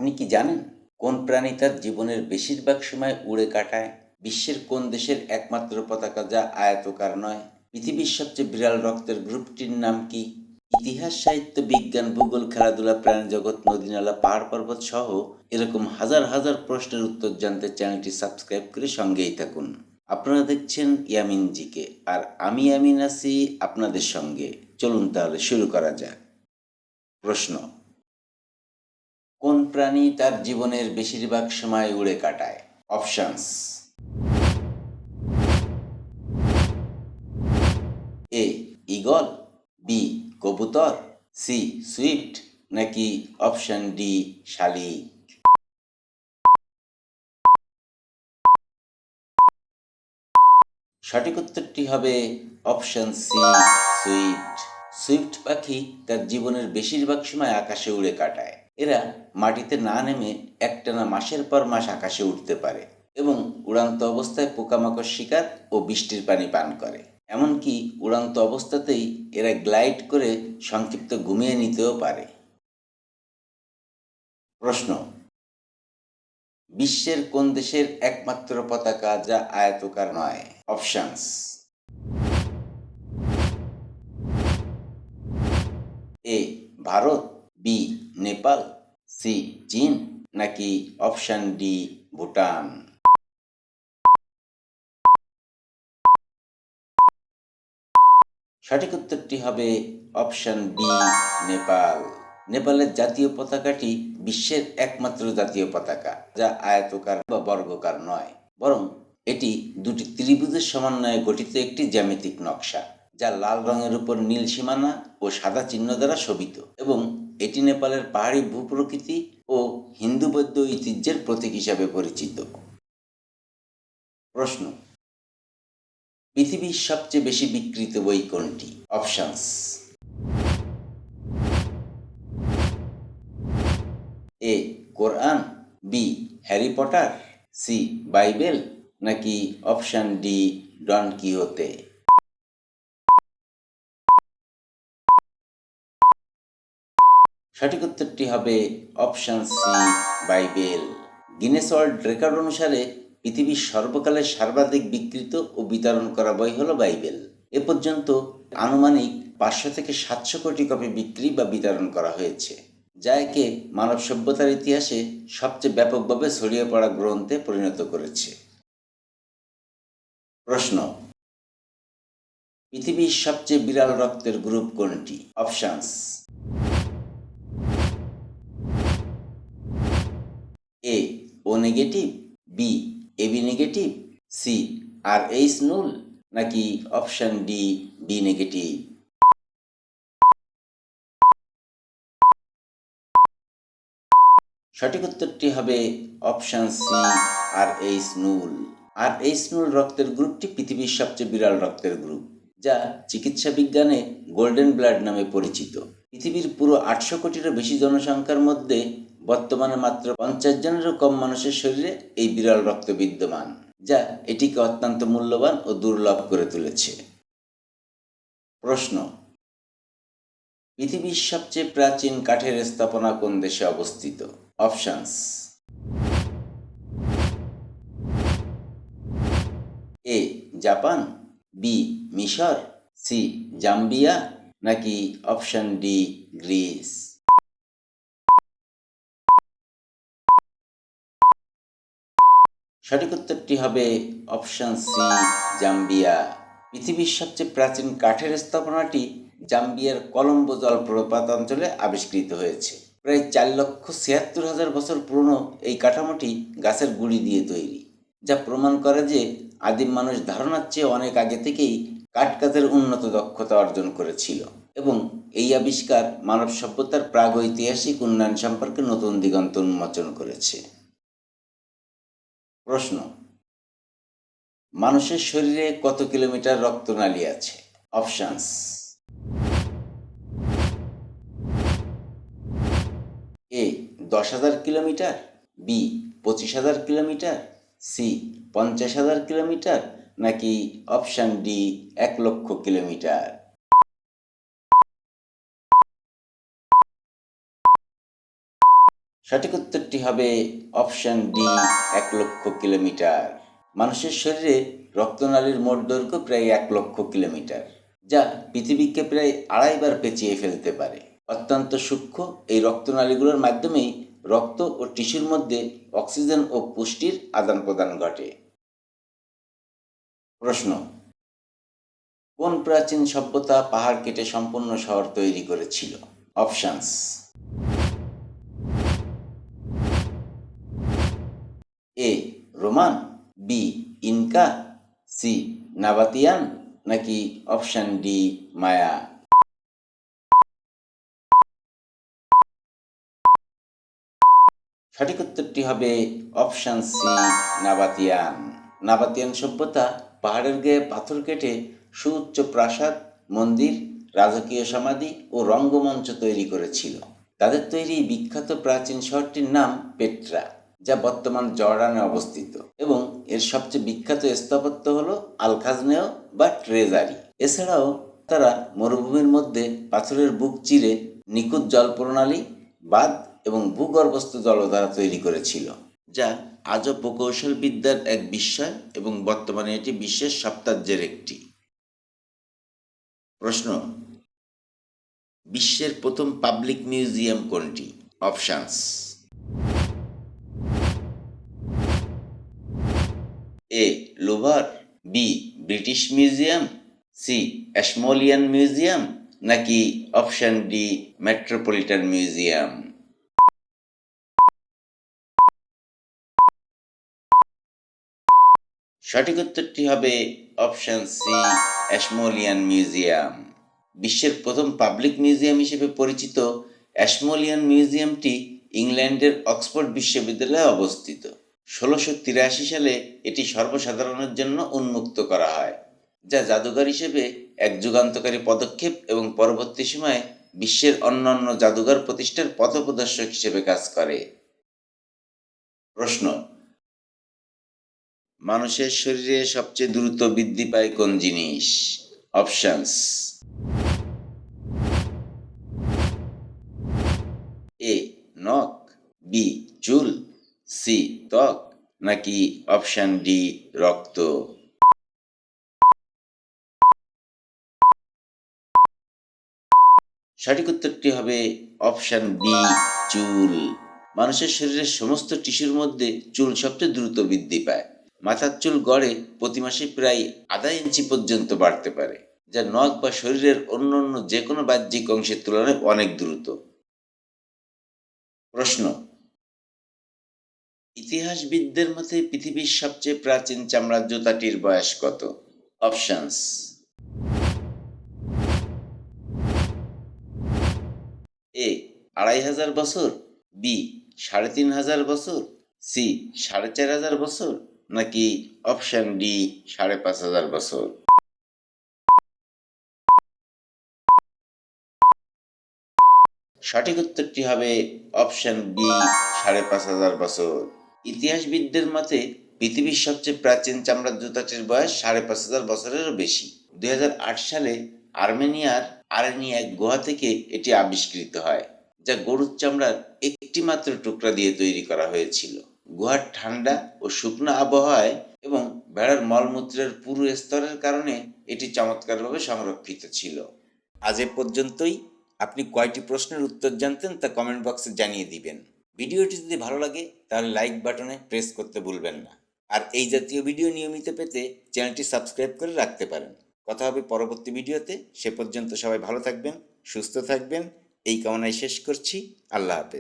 আপনি কি জানেন কোন প্রাণী তার জীবনের বেশিরভাগ সময় উড়ে কাটায়? বিশ্বের কোন দেশের একমাত্র পতাকা যা আয়তকার নয়? পৃথিবীর সবচেয়ে বিরল রক্তের গ্রুপটির নাম কি? ইতিহাস, সাহিত্য, বিজ্ঞান, ভূগোল, খেলাধুলা, প্রাণীজগৎ, নদীনালা, পাহাড় পর্বত সহ এরকম হাজার হাজার প্রশ্নের উত্তর জানতে চ্যানেলটি সাবস্ক্রাইব করে সঙ্গেই থাকুন। আপনারা দেখছেন ইয়ামিনজিকে, আর আমি ইয়ামিন আছি আপনাদের সঙ্গে। চলুন তাহলে শুরু করা যাক। প্রশ্ন: কোন প্রাণী তার জীবনের বেশিরভাগ সময় উড়ে কাটায়? অপশনস: এ ঈগল, বি কবুতর, সি সুইফট, নাকি অপশন ডি শালিক? সঠিক উত্তরটি হবে অপশন সি সুইফট। সুইফট পাখি তার জীবনের বেশিরভাগ সময় আকাশে উড়ে কাটায়। এরা মাটিতে না নেমে একটানা মাসের পর মাস আকাশে উঠতে পারে এবং উড়ান্ত অবস্থায় পোকামাকড় শিকার ও বৃষ্টির পানি পান করে। এমনকি উড়ান্ত অবস্থাতেই এরা গ্লাইড করে সংক্ষিপ্ত ঘুমিয়ে নিতেও পারে। প্রশ্ন: বিশ্বের কোন দেশের একমাত্র পতাকা যা আয়তকার নয়? অপশনস: এ ভারত, বি নেপাল, সি চীন, নাকি অপশন ডি ভুটান? সঠিক উত্তরটি হবে অপশন বি নেপাল। নেপালের জাতীয় পতাকাটি বিশ্বের একমাত্র জাতীয় পতাকা যা আয়তকার বা বর্গাকার নয়, বরং এটি দুটি ত্রিভুজের সমন্বয়ে গঠিত একটি জ্যামিতিক নকশা, যা লাল রঙের উপর নীল সীমানা ও সাদা চিহ্ন দ্বারা শোভিত, এবং এটি নেপালের পাহাড়ি ভূপ্রকৃতি ও হিন্দু বৌদ্ধ ঐতিহ্যের প্রতীক হিসাবে পরিচিত। প্রশ্ন: পৃথিবীর সবচেয়ে বেশি বিক্রিত বই কোনটি? Options: A Quran, B Harry Potter, C Bible, নাকি অপশন ডি ডন কিহোতে? সঠিক উত্তরটি হবে option C Bible. Guinness world record অনুসারে পৃথিবীর সর্বকালের সর্বাধিক বিক্রিত ও বিতরণ করা বই হলো বাইবেল। এ পর্যন্ত আনুমানিক 500 থেকে 700 কোটি কপি বিক্রি বা বিতরণ করা হয়েছে, যা একে মানব সভ্যতার ইতিহাসে সবচেয়ে ব্যাপকভাবে ছড়িয়ে পড়া গ্রন্থে পরিণত করেছে। প্রশ্ন: পৃথিবীর সবচেয়ে বিরল রক্তের গ্রুপ কোনটি? Options: A O negative, B AB negative, C Rh এইচ নুল, নাকি অপশন ডি বি নেগেটিভ? সঠিক উত্তরটি হবে অপশন সি আর এইচ নুল। আর এইচ নুল রক্তের গ্রুপটি পৃথিবীর সবচেয়ে বিরল রক্তের গ্রুপ, যা চিকিৎসা বিজ্ঞানে গোল্ডেন ব্লাড নামে পরিচিত। পৃথিবীর পুরো 800 কোটিরও বেশি জনসংখ্যার মধ্যে বর্তমানে মাত্র 50 জনেরও কম মানুষের শরীরে এই বিরল রক্ত বিদ্যমান, যা এটিকে অত্যন্ত মূল্যবান ও দুর্লভ করে তুলেছে। প্রশ্ন: পৃথিবীর সবচেয়ে প্রাচীন কাঠের স্থাপনা কোন দেশে অবস্থিত? অপশনস: এ জাপান, বি মিশর, সি জাম্বিয়া, নাকি অপশন ডি গ্রিস? সঠিক উত্তরটি হবে অপশন সি জাম্বিয়া। পৃথিবীর সবচেয়ে প্রাচীন কাঠের স্থাপনাটি জাম্বিয়ার কলম্বো জলপ্রপাত অঞ্চলে আবিষ্কৃত হয়েছে। প্রায় 4,76,000 বছর পুরনো এই কাঠামোটি গাছের গুঁড়ি দিয়ে তৈরি, যা প্রমাণ করে যে আদিম মানুষ ধারণার চেয়ে অনেক আগে থেকেই কাঠ কাজের উন্নত দক্ষতা অর্জন করেছিল, এবং এই আবিষ্কার মানব সভ্যতার প্রাগৈতিহাসিক উন্নয়ন সম্পর্কে নতুন দিগন্ত উন্মোচন করেছে। প্রশ্ন: মানুষের শরীরে কত কিলোমিটার রক্তনালী আছে? Options: A 10,000 kilometre, B 25,000 kilometre, C 50,000 kilometre, নাকি অপশন ডি 1,00,000 কিলোমিটার? সঠিক উত্তরটি হবে অপশন ডি, 1,00,000 কিলোমিটার। মানুষের শরীরে রক্তনালীর মোট দৈর্ঘ্য প্রায় 1,00,000 কিলোমিটার, যা পৃথিবীকে প্রায় 2.5 বার পেঁচিয়ে ফেলতে পারে। অত্যন্ত সূক্ষ্ম এই রক্তনালীগুলোর মাধ্যমেই রক্ত ও টিস্যুর মধ্যে অক্সিজেন ও পুষ্টির আদান প্রদান ঘটে। প্রশ্ন: কোন প্রাচীন সভ্যতা পাহাড় কেটে সম্পূর্ণ শহর তৈরি করেছিল? অপশনস: এ রোমান, বি ইনকা, সি নাবাতিয়ান, নাকি অপশন ডি মায়া? সঠিক উত্তরটি হবে অপশন সি নাবাতিয়ান। নাবাতিয়ান সভ্যতা পাহাড়ের গায়ে পাথর কেটে সুউচ্চ প্রাসাদ, মন্দির, রাজকীয় সমাধি ও রঙ্গমঞ্চ তৈরি করেছিল। তাদের তৈরি বিখ্যাত প্রাচীন শহরটির নাম পেট্রা, যা বর্তমান জর্ডানে অবস্থিত, এবং এর সবচেয়ে বিখ্যাত স্থাপত্য হল আল খাজনেও বা ট্রেজারি। এছাড়াও তারা মরুভূমির মধ্যে পাথরের বুক চিরে নিখুঁত জল প্রণালী, বাঁধ এবং ভূগর্ভস্থ জলধারা তৈরি করেছিল, যা আজও প্রকৌশল বিদ্যার এক বিস্ময় এবং বর্তমানে এটি বিশ্বের সপ্তাহ্যের একটি। প্রশ্ন: বিশ্বের প্রথম পাবলিক মিউজিয়াম কোনটি? Options: A Louvre, B British museum, C Ashmolean museum, নাকি অপশন ডি মেট্রোপলিটন মিউজিয়াম? সঠিক উত্তরটি হবে অপশন সি অ্যাশমোলিয়ান মিউজিয়াম। বিশ্বের প্রথম পাবলিক মিউজিয়াম হিসেবে পরিচিত অ্যাশমোলিয়ান মিউজিয়ামটি ইংল্যান্ডের অক্সফোর্ড বিশ্ববিদ্যালয়ে অবস্থিত। 1683 সালে এটি সর্বসাধারণের জন্য উন্মুক্ত করা হয়, যা জাদুঘর হিসেবে এক যুগান্তকারী পদক্ষেপ এবং পরবর্তী সময়ে বিশ্বের অন্যান্য জাদুঘর প্রতিষ্ঠার পথপ্রদর্শক হিসেবে কাজ করে। প্রশ্ন: মানুষের শরীরে সবচেয়ে দ্রুত বৃদ্ধি পায় কোন জিনিস? অপশনস: এ নখ, বি চুল, সি ত্বক, নাকি অপশন ডি রক্ত? সঠিক উত্তরটি হবে অপশন বি চুল। মানুষের শরীরের সমস্ত টিস্যুর মধ্যে চুল সবচেয়ে দ্রুত বৃদ্ধি পায়। মাথার চুল গড়ে প্রতি মাসে প্রায় আধা ইঞ্চি পর্যন্ত বাড়তে পারে, যা নখ বা শরীরের অন্যান্য যে কোনো বাহ্যিক অংশের তুলনায় অনেক দ্রুত। প্রশ্ন: ইতিহাসবিদদের মতে পৃথিবীর সবচেয়ে প্রাচীন চামড়ার জুতাটির বয়স কত? অপশনস: এ 2500 বছর, বি 3500 বছর, সি 4500 বছর, নাকি অপশন ডি 5500 বছর? সঠিক উত্তরটি হবে অপশন বি 5500 বছর। ইতিহাসবিদদের মতে পৃথিবীর সবচেয়ে প্রাচীন চামড়ার জুতাটির বয়স 5500 বছরেরও বেশি। 2008 সালে আর্মেনিয়ার আরেনি এক গুহা থেকে এটি আবিষ্কৃত হয়, যা গরুর চামড়ার একটি মাত্র টুকরা দিয়ে তৈরি করা হয়েছিল। গুহার ঠান্ডা ও শুকনো আবহাওয়ায় এবং ভেড়ার মলমূত্রের পুরু স্তরের কারণে এটি চমৎকারভাবে সংরক্ষিত ছিল। আজ এ পর্যন্তই। আপনি কয়টি প্রশ্নের উত্তর জানতেন তা কমেন্ট বক্সে জানিয়ে দিবেন। ভিডিওটি যদি ভালো লাগে তাহলে লাইক বাটনে প্রেস করতে ভুলবেন না। আর এই জাতীয় ভিডিও নিয়মিত পেতে চ্যানেলটি সাবস্ক্রাইব করে রাখতে পারেন। কথা হবে পরবর্তী ভিডিওতে। সে পর্যন্ত সবাই ভালো থাকবেন, সুস্থ থাকবেন, এই কামনায় শেষ করছি। আল্লাহ হাফেজ।